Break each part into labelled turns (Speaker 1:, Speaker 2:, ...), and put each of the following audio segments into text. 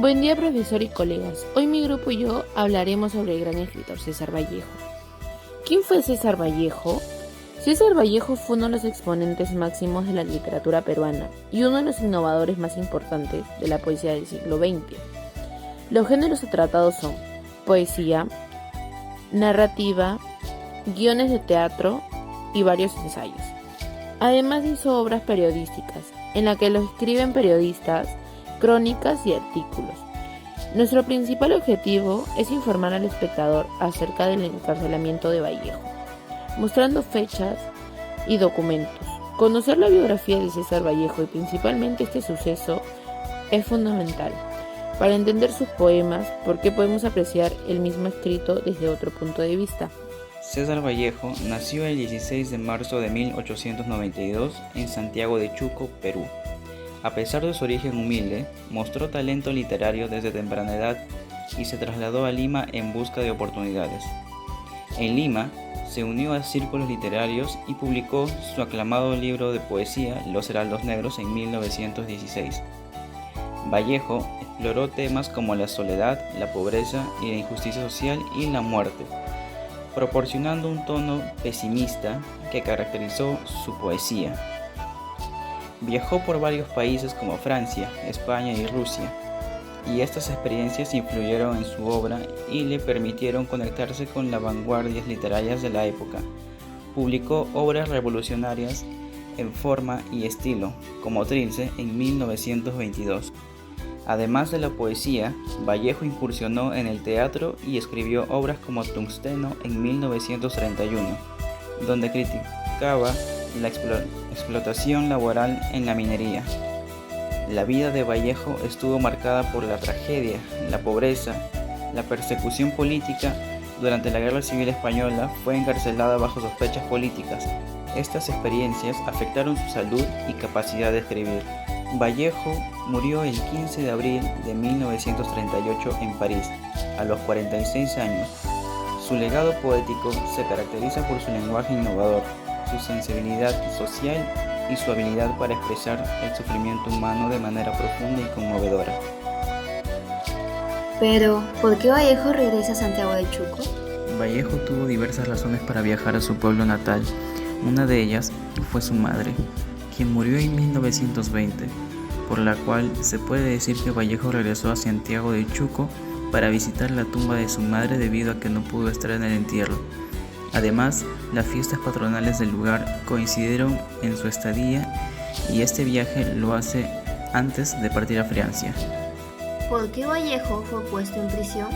Speaker 1: Buen día, profesor y colegas. Hoy mi grupo y yo hablaremos sobre el gran escritor César Vallejo. ¿Quién fue César Vallejo? César Vallejo fue uno de los exponentes máximos de la literatura peruana y uno de los innovadores más importantes de la poesía del siglo XX. Los géneros tratados son poesía, narrativa, guiones de teatro y varios ensayos. Además hizo obras periodísticas, en las que lo escriben periodistas, crónicas y artículos. Nuestro principal objetivo es informar al espectador acerca del encarcelamiento de Vallejo, mostrando fechas y documentos. Conocer la biografía de César Vallejo y principalmente este suceso es fundamental para entender sus poemas, porque podemos apreciar el mismo escrito desde otro punto de vista.
Speaker 2: César Vallejo nació el 16 de marzo de 1892 en Santiago de Chuco, Perú. A pesar de su origen humilde, mostró talento literario desde temprana edad y se trasladó a Lima en busca de oportunidades. En Lima, se unió a círculos literarios y publicó su aclamado libro de poesía Los Heraldos Negros en 1916. Vallejo exploró temas como la soledad, la pobreza y la injusticia social y la muerte, proporcionando un tono pesimista que caracterizó su poesía. Viajó por varios países como Francia, España y Rusia, y estas experiencias influyeron en su obra y le permitieron conectarse con las vanguardias literarias de la época. Publicó obras revolucionarias en forma y estilo, como Trilce en 1922. Además de la poesía, Vallejo incursionó en el teatro y escribió obras como Tungsteno en 1931, donde criticaba la explotación laboral en la minería. La vida de Vallejo estuvo marcada por la tragedia, la pobreza, la persecución política. Durante la Guerra Civil Española fue encarcelada bajo sospechas políticas. Estas experiencias afectaron su salud y capacidad de escribir. Vallejo murió el 15 de abril de 1938 en París, a los 46 años. Su legado poético se caracteriza por su lenguaje innovador, su sensibilidad social y su habilidad para expresar el sufrimiento humano de manera profunda y conmovedora.
Speaker 3: Pero, ¿por qué Vallejo regresa a Santiago de Chuco?
Speaker 2: Vallejo tuvo diversas razones para viajar a su pueblo natal. Una de ellas fue su madre, quien murió en 1920, por la cual se puede decir que Vallejo regresó a Santiago de Chuco para visitar la tumba de su madre debido a que no pudo estar en el entierro. Además, las fiestas patronales del lugar coincidieron en su estadía y este viaje lo hace antes de partir a Francia.
Speaker 3: ¿Por qué Vallejo fue puesto en prisión?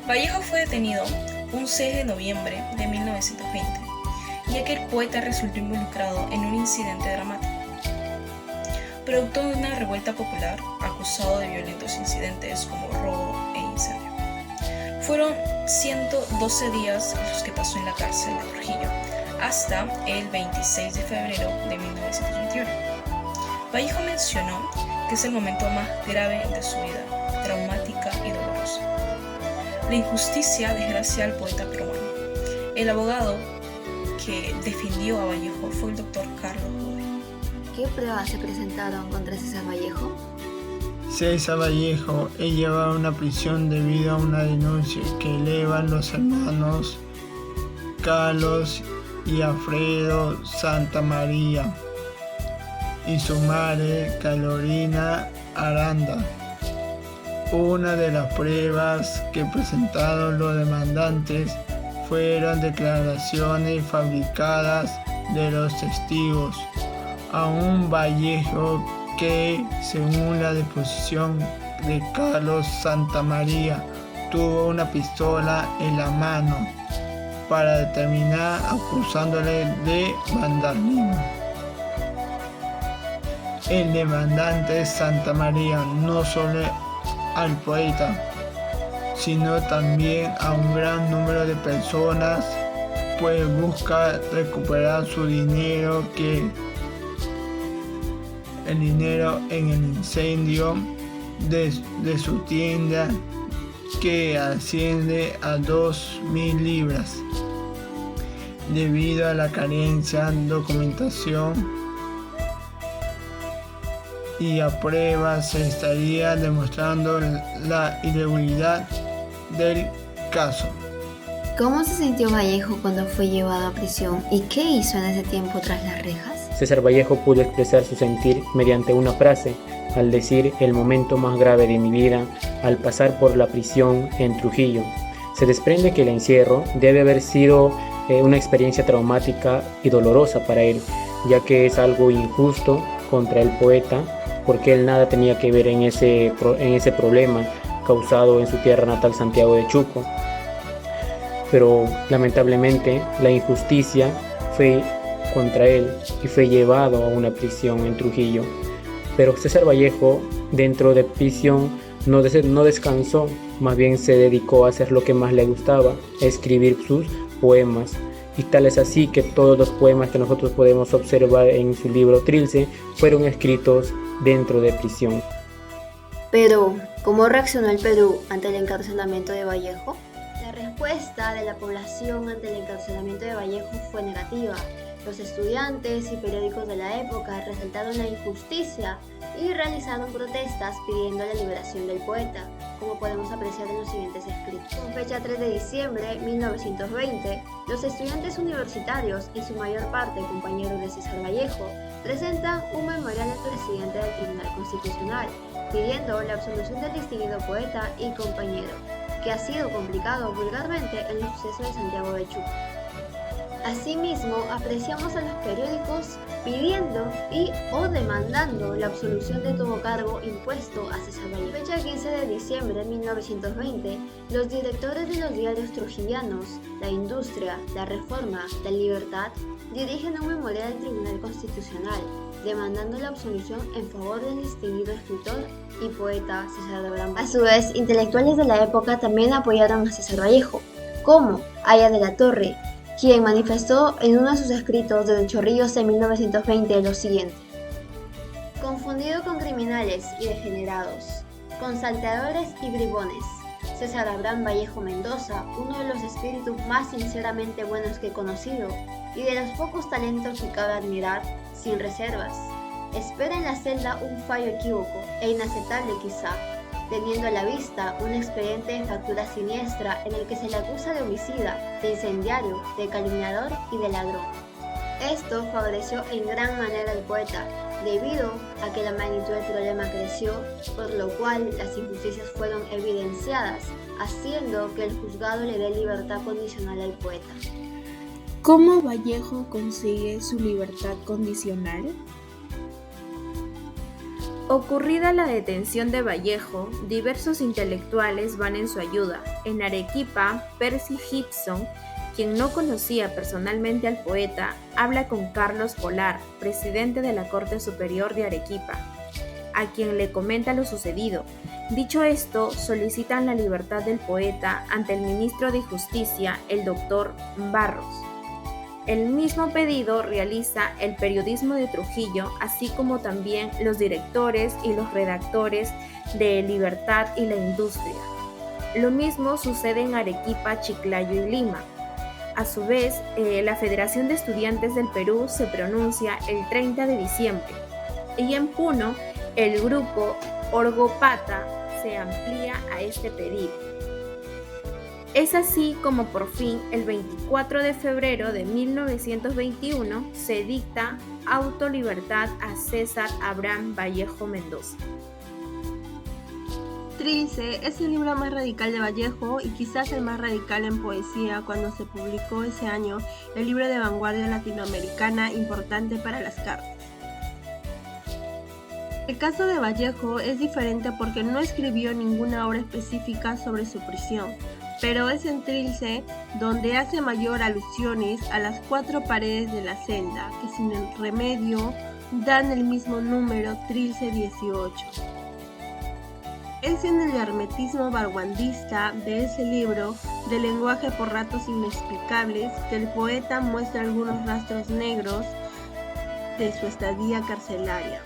Speaker 4: Vallejo fue detenido un 6 de noviembre de 1920, ya que el poeta resultó involucrado en un incidente dramático. Producto de una revuelta popular, acusado de violentos incidentes como robo e incendio. Fueron 112 días los que pasó en la cárcel de Trujillo, hasta el 26 de febrero de 1921. Vallejo mencionó que es el momento más grave de su vida, traumática y dolorosa. La injusticia desgracia al poeta peruano. El abogado que defendió a Vallejo fue el doctor Carlos Godoy.
Speaker 3: ¿Qué pruebas se presentaron contra César Vallejo?
Speaker 5: César Vallejo es llevado a una prisión debido a una denuncia que elevan los hermanos Carlos y Alfredo Santamaría y su madre Carolina Aranda. Una de las pruebas que presentaron los demandantes fueron declaraciones fabricadas de los testigos a un Vallejo que, según la deposición de Carlos Santamaría, tuvo una pistola en la mano para determinar, acusándole de vandalismo. El demandante Santamaría no solo al poeta, sino también a un gran número de personas, pues busca recuperar su dinero el dinero en el incendio de su tienda, que asciende a 2.000 libras. Debido a la carencia de documentación y a prueba se estaría demostrando la irregularidad del caso.
Speaker 3: ¿Cómo se sintió Vallejo cuando fue llevado a prisión y qué hizo en ese tiempo tras las rejas?
Speaker 6: César Vallejo pudo expresar su sentir mediante una frase, al decir el momento más grave de mi vida al pasar por la prisión en Trujillo. Se desprende que el encierro debe haber sido una experiencia traumática y dolorosa para él, ya que es algo injusto contra el poeta, porque él nada tenía que ver en ese problema causado en su tierra natal, Santiago de Chuco. Pero lamentablemente la injusticia fue contra él y fue llevado a una prisión en Trujillo. Pero César Vallejo, dentro de prisión, no descansó, más bien se dedicó a hacer lo que más le gustaba, a escribir sus poemas. Y tal es así que todos los poemas que nosotros podemos observar en su libro Trilce fueron escritos dentro de prisión.
Speaker 3: Pero, ¿cómo reaccionó el Perú ante el encarcelamiento de Vallejo? La respuesta de la población ante el encarcelamiento de Vallejo fue negativa. Los estudiantes y periódicos de la época resaltaron la injusticia y realizaron protestas pidiendo la liberación del poeta, como podemos apreciar en los siguientes escritos. Con fecha 3 de diciembre de 1920, los estudiantes universitarios, en su mayor parte compañeros de César Vallejo, presentan un memorial al presidente del Tribunal Constitucional, pidiendo la absolución del distinguido poeta y compañero, que ha sido complicado vulgarmente en el suceso de Santiago de Chuco. Asimismo, apreciamos a los periódicos pidiendo o demandando la absolución de todo cargo impuesto a César Vallejo. Fecha 15 de diciembre de 1920, los directores de los diarios trujillanos, La Industria, La Reforma, La Libertad, dirigen un memorial al Tribunal Constitucional, demandando la absolución en favor del distinguido escritor y poeta César Abraham. A su vez, intelectuales de la época también apoyaron a César Vallejo, como Aya de la Torre, quien manifestó en uno de sus escritos desde Chorrillos en 1920 lo siguiente: confundido con criminales y degenerados, con salteadores y bribones, César Abraham Vallejo Mendoza, uno de los espíritus más sinceramente buenos que he conocido y de los pocos talentos que cabe admirar sin reservas, espera en la celda un fallo equívoco e inaceptable quizá, teniendo a la vista un expediente de factura siniestra en el que se le acusa de homicida, de incendiario, de calumniador y de ladrón. Esto favoreció en gran manera al poeta, debido a que la magnitud del problema creció, por lo cual las injusticias fueron evidenciadas, haciendo que el juzgado le dé libertad condicional al poeta.
Speaker 7: ¿Cómo Vallejo consigue su libertad condicional? Ocurrida la detención de Vallejo, diversos intelectuales van en su ayuda. En Arequipa, Percy Gibson, quien no conocía personalmente al poeta, habla con Carlos Polar, presidente de la Corte Superior de Arequipa, a quien le comenta lo sucedido. Dicho esto, solicitan la libertad del poeta ante el ministro de Justicia, el doctor Barros. El mismo pedido realiza el periodismo de Trujillo, así como también los directores y los redactores de Libertad y La Industria. Lo mismo sucede en Arequipa, Chiclayo y Lima. A su vez, la Federación de Estudiantes del Perú se pronuncia el 30 de diciembre y en Puno el grupo Orgopata se amplía a este pedido. Es así como por fin el 24 de febrero de 1921 se dicta autolibertad a César Abraham Vallejo Mendoza.
Speaker 8: Trilce es el libro más radical de Vallejo y quizás el más radical en poesía cuando se publicó ese año el libro de vanguardia latinoamericana importante para las cartas. El caso de Vallejo es diferente porque no escribió ninguna obra específica sobre su prisión, pero es en Trilce donde hace mayor alusiones a las 4 paredes de la celda, que sin el remedio dan el mismo número, Trilce 18. Es en el hermetismo vanguardista de ese libro, de lenguaje por ratos inexplicables, que el poeta muestra algunos rastros negros de su estadía carcelaria.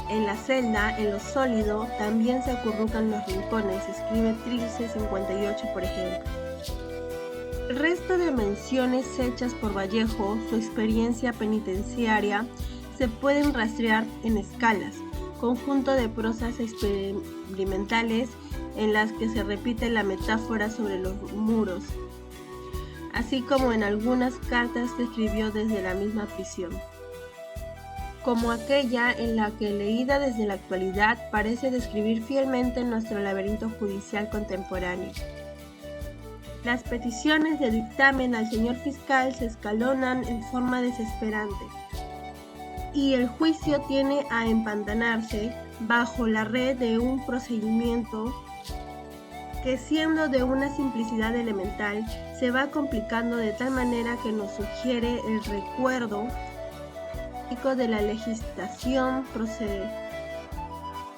Speaker 8: En la celda, en lo sólido, también se acurrucan los rincones, escribe Trilce 58, por ejemplo. El resto de menciones hechas por Vallejo, su experiencia penitenciaria, se pueden rastrear en escalas. conjunto de prosas experimentales en las que se repite la metáfora sobre los muros, así como en algunas cartas que escribió desde la misma prisión, como aquella en la que, leída desde la actualidad, parece describir fielmente nuestro laberinto judicial contemporáneo. Las peticiones de dictamen al señor fiscal se escalonan en forma desesperante, y el juicio tiene a empantanarse bajo la red de un procedimiento que, siendo de una simplicidad elemental, se va complicando de tal manera que nos sugiere el recuerdo de la legislación procesada.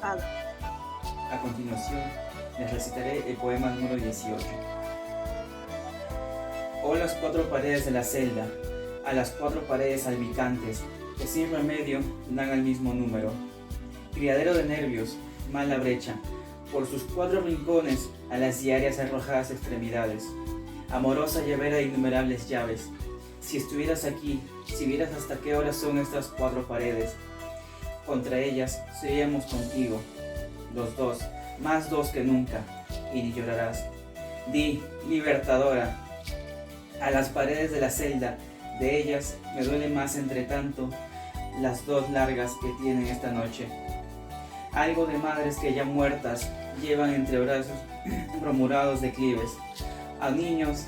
Speaker 2: A continuación, les recitaré el poema número 18. Oh, las cuatro paredes de la celda, a las cuatro paredes albicantes, que sin remedio dan al mismo número. Criadero de nervios, mala brecha, por sus cuatro rincones a las diarias arrojadas extremidades. Amorosa llavera de innumerables llaves. Si estuvieras aquí, si vieras hasta qué hora son estas cuatro paredes, contra ellas seríamos contigo, los dos, más dos que nunca, y ni llorarás. Di, libertadora, a las paredes de la celda, de ellas me duele más entre tanto las dos largas que tienen esta noche. Algo de madres que ya muertas llevan entre brazos promurados declives, a niños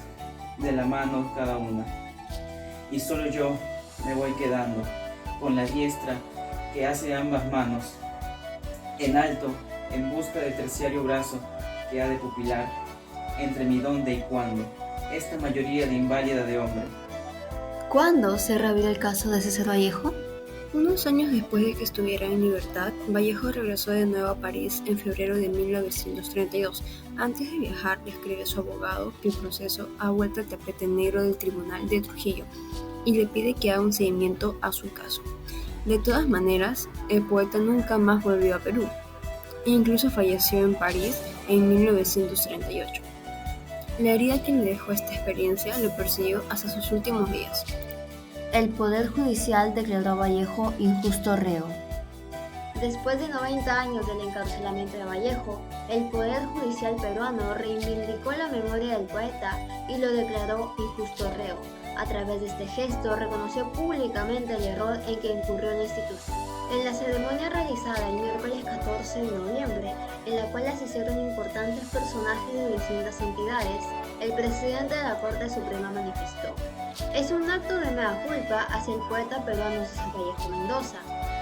Speaker 2: de la mano cada una. Y solo yo me voy quedando, con la diestra que hace ambas manos, en alto, en busca del terciario brazo que ha de pupilar, entre mi dónde y cuándo, esta mayoría de inválida de hombre.
Speaker 3: ¿Cuándo se reabrió el caso de César Vallejo?
Speaker 9: Unos años después de que estuviera en libertad, Vallejo regresó de nuevo a París en febrero de 1932. Antes de viajar, le escribe a su abogado que el proceso ha vuelto al tapete negro del Tribunal de Trujillo y le pide que haga un seguimiento a su caso. De todas maneras, el poeta nunca más volvió a Perú e incluso falleció en París en 1938. La herida que le dejó esta experiencia lo persiguió hasta sus últimos días.
Speaker 3: El Poder Judicial declaró a Vallejo injusto reo. Después de 90 años del encarcelamiento de Vallejo, el Poder Judicial peruano reivindicó la memoria del poeta y lo declaró injusto reo. A través de este gesto reconoció públicamente el error en que incurrió la institución. En la ceremonia realizada el miércoles 14 de noviembre, en la cual asistieron importantes personajes de distintas entidades, el presidente de la Corte Suprema manifestó: es un acto de mea culpa hacia el poeta peruano César Vallejo Mendoza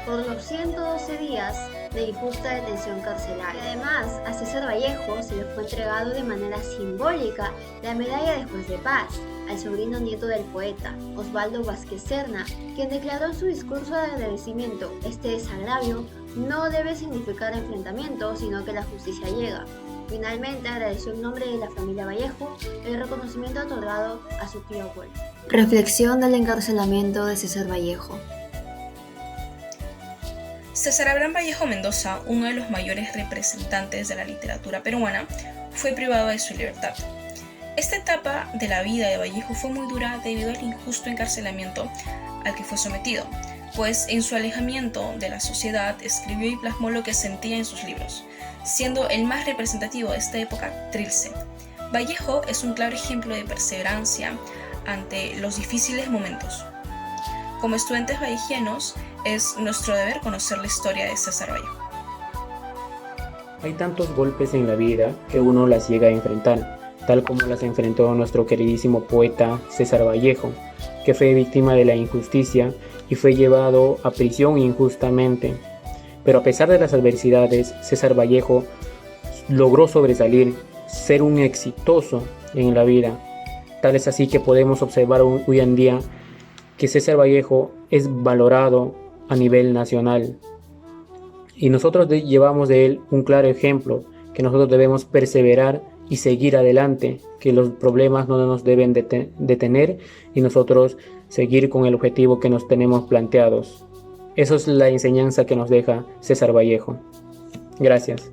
Speaker 3: por los 112 días de injusta detención carcelaria. Además, a César Vallejo se le fue entregado de manera simbólica la medalla de Juez de Paz al sobrino nieto del poeta, Osvaldo Vázquez Serna, quien declaró en su discurso de agradecimiento: este desagravio no debe significar enfrentamiento, sino que la justicia llega. Finalmente, agradeció en nombre de la familia Vallejo el reconocimiento otorgado a su tío abuelo. Reflexión del encarcelamiento de César Vallejo.
Speaker 4: César Abraham Vallejo Mendoza, uno de los mayores representantes de la literatura peruana, fue privado de su libertad. Esta etapa de la vida de Vallejo fue muy dura debido al injusto encarcelamiento al que fue sometido, pues en su alejamiento de la sociedad escribió y plasmó lo que sentía en sus libros, siendo el más representativo de esta época Trilce. Vallejo es un claro ejemplo de perseverancia ante los difíciles momentos. Como estudiantes vallejianos, es nuestro deber conocer la historia de César Vallejo.
Speaker 6: Hay tantos golpes en la vida que uno las llega a enfrentar, tal como las enfrentó nuestro queridísimo poeta César Vallejo, que fue víctima de la injusticia y fue llevado a prisión injustamente. Pero a pesar de las adversidades, César Vallejo logró sobresalir, ser un exitoso en la vida. Tal es así que podemos observar hoy en día que César Vallejo es valorado a nivel nacional. Y nosotros llevamos de él un claro ejemplo, que nosotros debemos perseverar y seguir adelante, que los problemas no nos deben detener y nosotros seguir con el objetivo que nos tenemos planteados. Eso es la enseñanza que nos deja César Vallejo. Gracias.